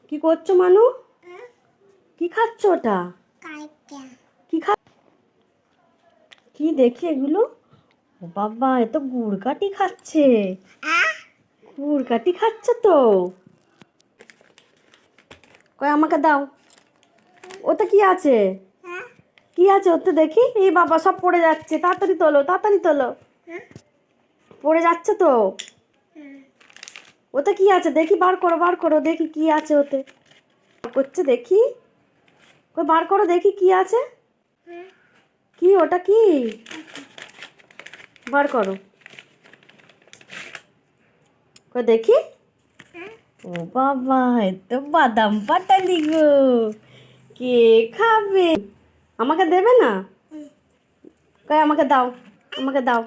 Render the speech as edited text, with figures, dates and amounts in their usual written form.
কি করছো মানু? কি খাচ্ছ ওটা? কি খা কি দেখি এগুলো? ও বাবা, এ তো গুড় কাঠি খাচ্ছে। গুড় কাঠি খাচ্ছে তো। কই আমাকে দাও। ওতে কি আছে? কি আছে ওতে দেখি? এই বাবা, সব পড়ে যাচ্ছে। তাড়াতাড়ি তোলো, তাড়াতাড়ি তোলো। পড়ে যাচ্ছে তো। ওতে কি আছে দেখি? বার করো, বার করো, দেখি কি আছে ওতে। করছে দেখি। কই বার করো দেখি কি আছে। কি ওটা? কি বার করো, কই দেখি। ও বাবা, এ তো বাদাম পাটালি গো। কে খাবে? আমাকে দেবে না? কই আমাকে দাও, আমাকে দাও।